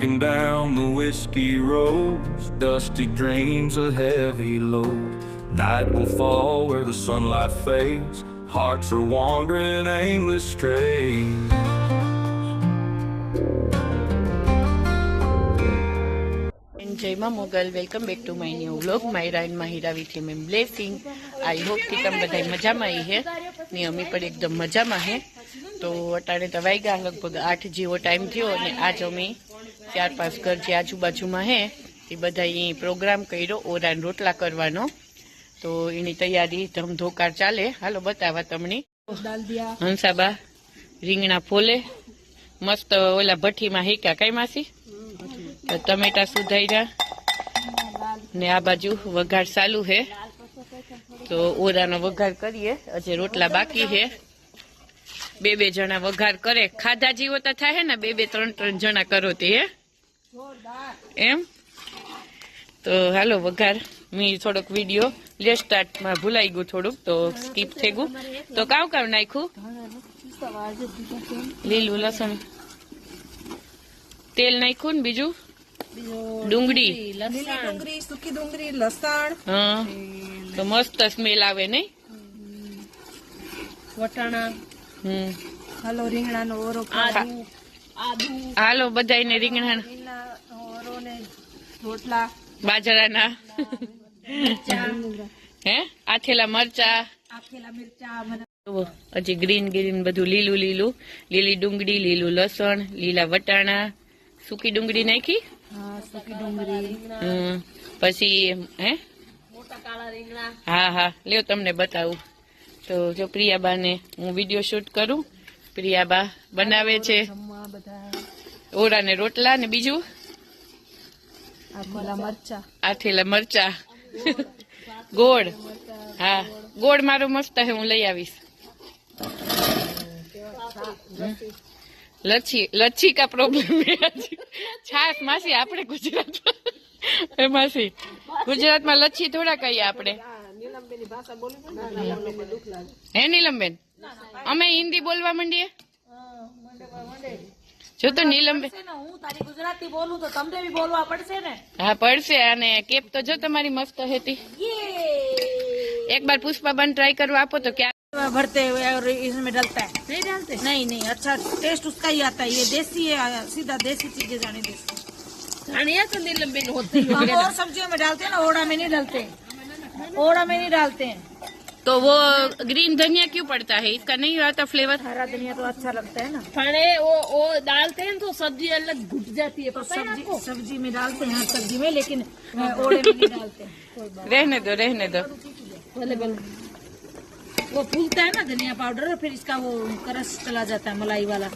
Walking down the whiskey roads, dusty dreams, a heavy load. Night will fall where the sunlight fades. Hearts are wandering aimless strays. जय मां Mogal welcome back to my new vlog Maira and Mahira with him M blessing I hope कि तम बधाई मजा में आई है ने अमी पर एकदम मजा में है। तो अटाणे तो वाग्या लगभग 8 जेवो टाइम थयो ने आज अमी 4-5 घर जे आजूबाजू में है ते बधाई प्रोग्राम कर्यो ओरा रोटला करवानो। तो एनी तैयारी धमधोकार चाले। हालो बतावा तमने हंसाबा રીંગણા ફોલે મસ્ત ઓલા ભઠ્ઠીમાં હેક્યા કઈ માસી तो टमेटा सुधार्या ने आ बाजू वघार चालू है। तो ओरानो वघार करिए अजे रोटला बाकी है। बे जना वघार करे खाधा जीवो तो थाय ने 2-3 जना करो ते एम। तो हालो वघार मी थोड़ोक विडियो ले स्टार्ट में भूलाई गयो थोड़ुक तो स्कीप थई गयो। तो काव काव नाख्यु લીલું લસણ तेल नाख्यु ने बीजू डूंगरी सूकी डूंगरी लसण हाँ तो मस्त स्मेल आवे नहीं वटाणा हालो રીંગણા નો ઓરો आदू हालो बधाई ने રીંગણા ઓરો ने रोटला बाજરાના હે આથેલા મરચા હજી ગ્રીન ગ્રીન બધું લીલું લીલું લીલી ડુંગળી લીલું લસણ લીલા વટાણા सूकी डूंगरी नाखी सूकी डूंगरी पछी हे मोटा काळा રીંગણા हाँ हाँ ल्यो तमने बताऊं। तो जो प्रियाबा ने हूँ विडियो शूट करूं प्रियाबा बनावे छे ओरा ने रोटला ने बीजू आथेला मरचा गोड़ हाँ गोड़ मारो मस्त है हूँ लई आवीश। लच्छी लच्छी का प्रॉब्लम है छास मासी आपने गुजरात में मासी गुजरात में लच्छी थोड़ा कही आपने है नीलमबेन अमे हिंदी बोलवा मंडीए जो तो नीलमबेन हूँ तारी गुजराती बोलूं तो तमने भी बोलवा पड़से ने हाँ पड़से अने केप तो जो तुम्हारी मस्त हेती एक बार पुष्पा बन ट्राई करो आपो तो क्या भरते हुए और इसमें डलता है नहीं डालते नहीं अच्छा टेस्ट उसका ही आता है। ये देसी है सीधा देसी चीजें जाने देसी धनिया तो नीलमबेन होते हैं और सब्जियों में डालते हैं ना ओड़ा में नहीं डालते ओड़ा में नहीं डालते हैं। तो वो ग्रीन धनिया क्यों पड़ता है इसका नहीं आता फ्लेवर हरा धनिया तो अच्छा लगता है ना खाने वो डालते हैं तो सब्जी अलग घुट जाती है तो सब्जी में डालते हैं सब्जी में लेकिन ओड़े में नहीं डालते। रहने दो भले वो फूलता है ना धनिया पाउडर और फिर इसका वो करस चला जाता है मलाई वाला।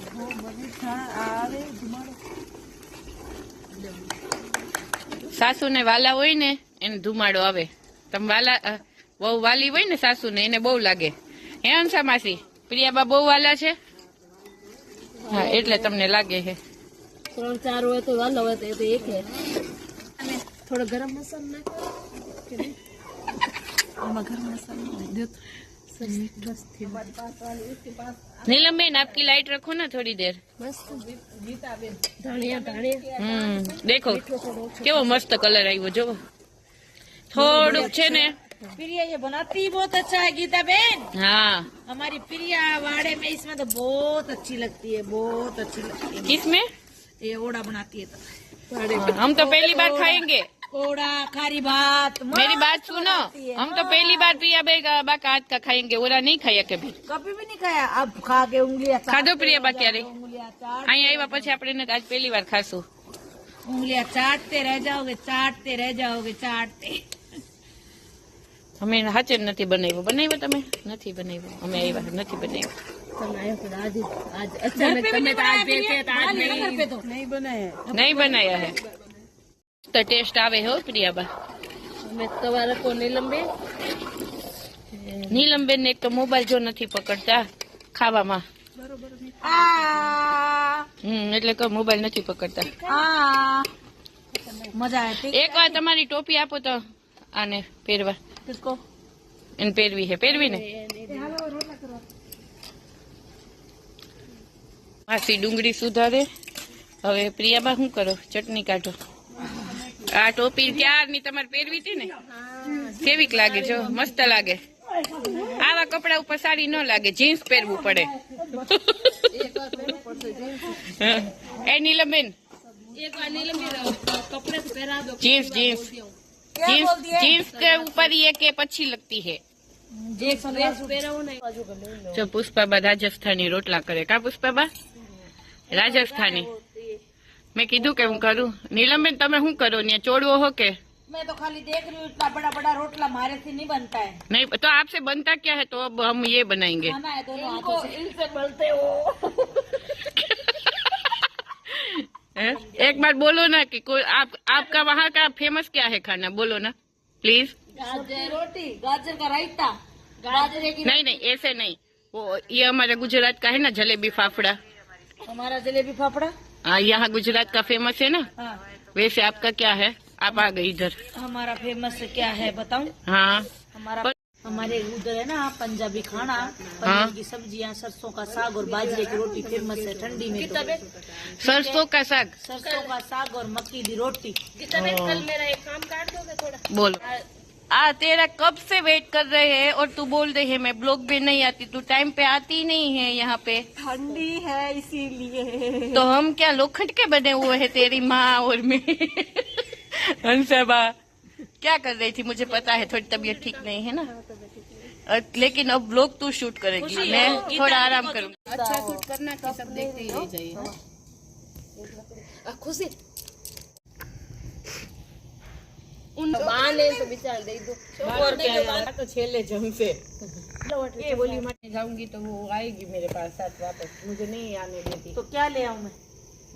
सासू ने वाला होय ने एने धुमाड़ो आवे तम वाला बहु वाली होय ने सासू ने एने बहु लागे हे अंशा मासी प्रियाबा बहु वाला छे हाँ एटले तमने लागे है 3-4 होय तो वाला होय तो एक है थोड़ा गरम मसाला नाखो आमा गरम मसाला दे नीलमबेन आपकी लाइट रखो ना थोड़ी देर धनिया देखो केवो मस्त कलर आयो जो थोड़ुक छे ने प्रिया ये बनाती बहुत अच्छा है गीता बेन हाँ हमारी प्रिया वाड़े में इसमें तो बहुत अच्छी लगती है बहुत अच्छी लगती है। किसमें ये ओड़ा बनाती है तो हम तो पहली बार खाएंगे ओड़ा खारी भात। मेरी बात सुनो हम तो पहली बार प्रिया बा का हाथ का खाएंगे ओरा नहीं खाया कभी भी नहीं खाया अब खा के उंगलियां खादो प्रिया बा क्यारे अहीं आव्या पछी आपणे आज पहली बार खासू उंगलियां चाटते रह जाओगे चाटते અમે હાચે નથી બનાવ્યો તમે નથી બનાવ્યો અમે આવ્યા નથી બનાવ્યો તમે આયો તો आज अचानक તમે તો आज બેસે તો आज नहीं बनाया है तो टेस्ट आवे हो प्रियाबा मैं तवारा को नीलमबेन ने एक तो मोबाइल जो नहीं पकड़ता खावामां એટલે કે મોબાઈલ નથી પકડતા મજા આવે એક વાર તમારી ટોપી આપો તો આને પહેરવા किसको इन पेरवी है पेरवी ने मासी डूंगरी सुधारे હવે પ્રિયાબા શું કરો? ચટણી કાઢો. આ ટોપી ક્યારની તમારે પહેરવી હતી ને, કેવીક લાગે? જો મસ્ત લાગે. આવા કપડા ઉપર સારી ન લાગે, જીન્સ પહેરવું પડે. એ Neelamben, jeans jeans jeans jeans के ऊपर ये के अच्छी लगती है. जो पुष्पाबा राजस्थानी रोटला करे का? पुष्पाबा राजस्थानी. मैं कीधु के हूँ करूँ. नीलमबेन તમે શું કરો ને? ચોડવો हो के? मैं तो खाली देख रही हूँ, इतना बड़ा बड़ा रोटला हमारे से नहीं बनता है. नहीं तो आपसे बनता क्या है? तो अब हम ये बनाएंगे. खाना है दोनों हाथों से. इनसे बोलते हो. एक बार बोलो ना कि कोई आपका वहाँ का फेमस क्या है खाना? बोलो ना प्लीज. गाजर रोटी, गाजर का रायता, गाजर की. नहीं नहीं ऐसे नहीं, वो ये हमारे गुजरात का है ना, जलेबी फाफड़ा. हमारा जलेबी फाफड़ा. हाँ, यहाँ गुजरात का फेमस है ना. हाँ. वैसे आपका क्या है? आप आ गए इधर. हमारा फेमस क्या है बताऊं? हाँ. हमारे उधर है ना पंजाबी खाना, पनीर की सब्जियां, सरसों का साग और बाजरे की रोटी फेमस है ठंडी में. सरसों का साग. सरसों का साग और मक्की की रोटी. कल मेरा एक काम काट दोगे थोड़ा? बोलो. तेरा कब से वेट कर रहे हैं और तू बोल रही है मैं ब्लॉग में नहीं आती. तू टाइम पे आती नहीं है यहाँ पे. ठंडी है इसीलिए. तो हम क्या लोखंड के बने हुए हैं? तेरी माँ और मैं. हंसबा क्या कर रही थी? मुझे पता है थोड़ी तबीयत ठीक नहीं है ना, लेकिन अब ब्लॉग तू शूट करेगी, मैं थोड़ा आराम करूँगी. अच्छा शूट करना कि सब देखते ही रह जाइए. खुशी उन बाने तो बिचार दे दो. और क्या यार, तो छेले जमसे. ये बोली मैं जाऊंगी तो वो आएगी मेरे पास साथ वापस, मुझे नहीं आने देती. तो क्या ले आऊं मैं?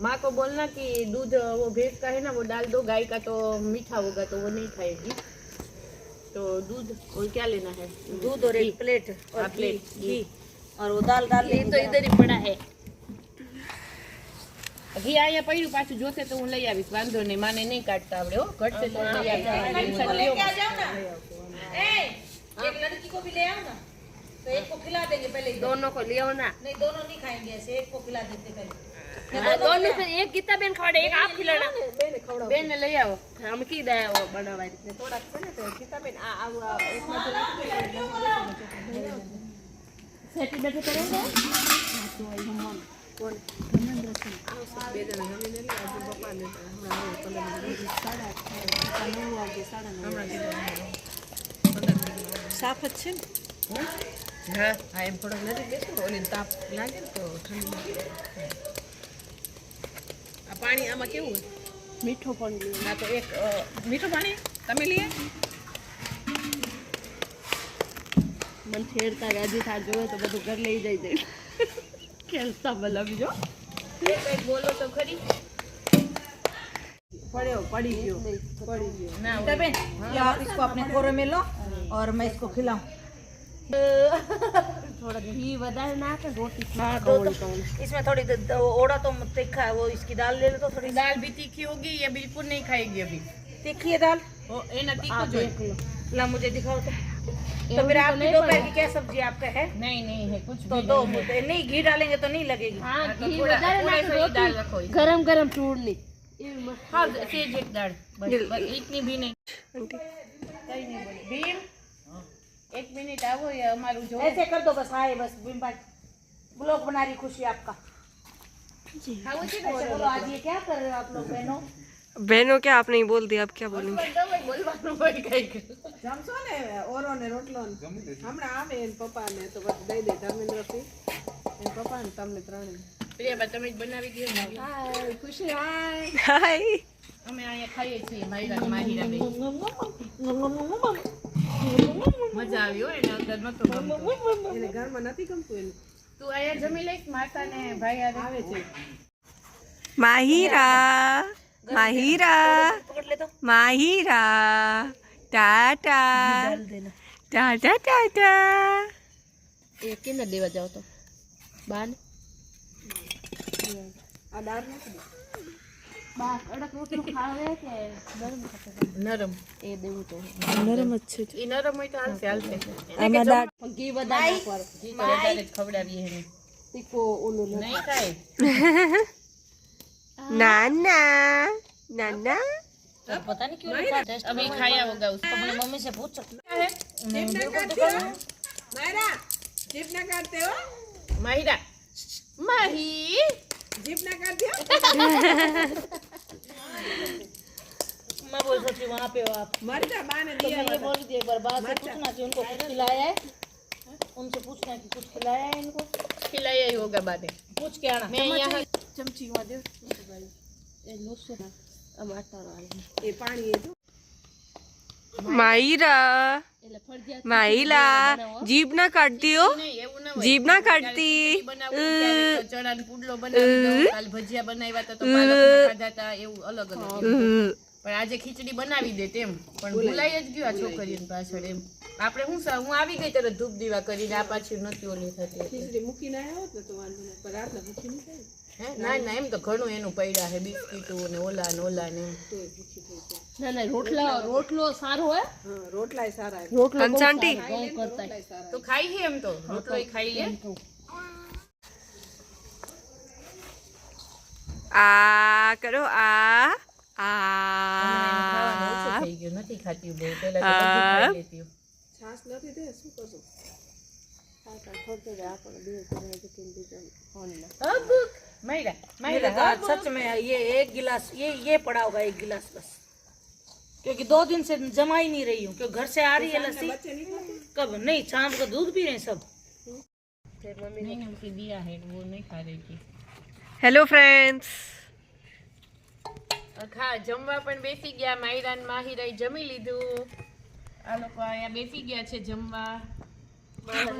माँ को बोलना कि दूध वो भैंस का है ना वो डाल दो, गाय का तो मीठा होगा तो वो नहीं खाएगी. तो दूध और क्या लेना है? दूध और एक प्लेट और प्लेट घी और वो दाल डाल. ये तो इधर ही पड़ा है. ઘી અહીંયા પડ્યું, પાછું જોશે તો હું લઈ આવીશ. વાંધો નહીં, માને નહીં કાઢતા આવડે. હો ઘટશે તો લઈ આવીશ. एक लड़की को भी ले आओ ना, तो एक को खिला देंगे पहले. दोनों को ले आओ ना. नहीं दोनों नहीं खाएंगे ऐसे, एक को खिला देते पहले. दोनों से एक गीता बेन खवड़े, एक आप खिलाना. બેન ને લઈ આવો. हम की दे वो बनावा दे थोड़ा से ना. तो गीता बेन आ एक में सेटी बैठे करेंगे. कौन બે જણા જમીને લે. આજે પપ્પા ને હમણાં साफ अच्छे. હા હા એમ થોડોક નજીક બેસો તો ઓલી તાપ લાગે ને તો ઠંડી લાગે. આ પાણી આમાં કેવું હોય? मीठो पानी ले. ના તો એક મીઠું પાણી તમે લઈએ. मन छेड़ता गाजी था जो तो બધું ઘર લઈ જાય જાય. કેલસા બલવજો. એક બોલો તો ખરી. पड़ी गयो. ના बेन या आप इसको अपने कोरे में लो और मैं इसको खिलाऊं. થોડા ઘી વધારે નાખે રોટી. हाँ तो इसमें थोड़ी ओड़ा तो तीखा है, वो इसकी दाल ले लो तो थोड़ी दाल भी तीखी होगी या बिल्कुल नहीं खाएगी अभी? तीखी है दाल. वो ए ना तीखो आप जो देख लो. ला मुझे दिखाओ तो फिर आपकी दोपहर की क्या सब्जी आपका है? नहीं नहीं है कुछ तो भी दो नहीं है. नहीं घी डालेंगे तो नहीं लगेगी. હા तो ઘી थोड़ा વધારે थोड़ा નાખે सा ही दाल રોટી रखो. ગરમ ગરમ ચૂડની. हाँ सेज एक दाल बस इतनी भी नहीं. कहीं नहीं बोले. भीम एक मिनट आओ, ये हमारू जो ऐसे कर दो बस. आए बस बिम भाई ब्लॉग बना रही खुशी आपका. ऐसे बोलो आज ये क्या कर रहे हो आप लोग बहनों? बहनों क्या आपने ही बोल दिया, अब क्या बोलेंगे? જમશો ને ઓરો ને રોટલો ને હમણાં આમે એને પપ્પા ને તો પછી દઈ દે ધર્મેન્દ્ર સિંહ એને પપ્પા ને તમને ત્રણે. પ્રિયા તમે જ બનાવી ગયો ને? હાય ખુશી હાય. हाय અમે અહીંયા ખાઈએ છીએ માયરા માહીરા બે. મજા આવી હોય ને અંદર નતો ગમતો. એને ઘરમાં નથી ગમતું એને. તું અહીંયા જમી લઈશ, માતા ને ભાઈ આવે છે. माहिरा माहिरा पकड़ ले तो माहिरा टाटा डाल देना. टाटा टाटा. એ કેને દેવા જાવ તો બાન આ દાળ નથી. બા અડક રોટલો ખાવે કે ગરમ ખાતે નરમ. એ દેવું તો नरम अच्छे એ નરમ હોય તો હાલશે હાલશે. ઘી વધારે નાખવાનું. ઘી તો વધારે જ ખવડાવીએ એને. તીખો ઓલું નહીં ખાય. नाना नाना पता नहीं क्यों लिखा टेस्ट अभी खाया होगा उसको अपनी मम्मी से पूछ सकते जीप ना काटते हो मायरा जीप ना काटते हो माहिरा माही जीप ना काटते हो मैं बोल सकती हूँ वहाँ पे हो आप मरचा बाने तो दिया मैं ये बोल रही थी एक बार बात से पूछना कि उनको कुछ खिलाया है उनसे पूछना कि कुछ खिलाया है इनको खिलाया ही होगा बादे पूछ के आना मैं यहाँ ये पानी है तो माहिरा माहिला जीभ ना काटती हो જીભ ના કાઢતી ચણાનો પુડલો બનાવી દો કાલ ભજીયા બનાવ્યા હતા તો પાલકના ખાધા હતા એવું અલગ અલગ પણ આજે ખીચડી બનાવી દે તેમ પણ ભૂલાઈ જ ગયું આ છોકરીઓની પાછળ એમ આપણે હું આવી ગઈ તરત ધૂપ દીવા કરીને આ પાછી નથી ઓલી થતી ખીચડી મૂકીને આવ્યો હોત ને તો વાંધો નહીં પણ રાતના ભૂખી નહીં થાય હે ના ના એમ તો ઘણું એનું પડ્યા છે બિસ્કીટો ને ઓલા ને એમ તોય ભૂખી થઈ જાય ના ના રોટલો સારો હોય હા રોટલાય સારા રોટલો બહુ કંસાંટી સારો, ઘઉં કરતા રોટલાય સારા તો ખાઈ છે એમ તો રોટલો ખાઈ લે આ કરો આ ખાવાનું આ ઓછું થઈ ગયું નથી ખાતી બહુ પહેલા તો બધું ખાઈ લેતી છાસ નથી દે શું કરશું માયરા मेरे માયરા साथ सच में ये एक गिलास ये पड़ा होगा एक गिलास बस क्योंकि 2 दिन से जमा ही नहीं रही हूँ क्योंकि घर से आ रही है लस्सी बच्चे नहीं खाते कब नहीं शाम को दूध पी रहे हैं सब नहीं उसे दिया है वो नहीं खा रही थी હેલો ફ્રેન્ડ્સ ખા જમવા પણ બેસી ગયા માયરા ને માહિરાએ જમી લીધું આ લોકો અહીંયા બેસી ગયા છે જમવા સર્વ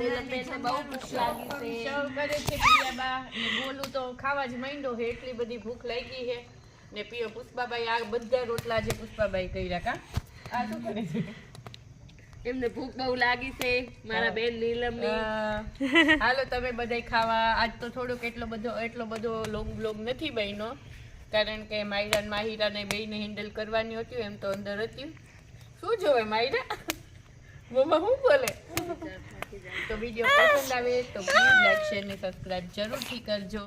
કરે છે પ્રિયાબા ને બોલું તો ખાવા જ માંડ્યો છે એટલી બધી ભૂખ લાગી છે ને પીઓ પુષ્પાબાઈ આ બધા રોટલા જે પુષ્પાબાઈ કર્યા કા આ શું કરે છે એમને ભૂખ બહુ લાગી છે મારા બેન નીલમની હાલો તમે બધાય ખાવા આજ તો થોડોક એટલો બધો લોંગ બ્લોગ નથી બન્યો કારણ કે માયરા ને માહિરાને બેયને હેન્ડલ કરવાની હતી એમ તો અંદર હતી શું જોવે માયરા મમ્મા શું બોલે તો વિડીયો પસંદ આવે તો પ્લીઝ લાઈક શેર ને સબસ્ક્રાઇબ જરૂરથી કરજો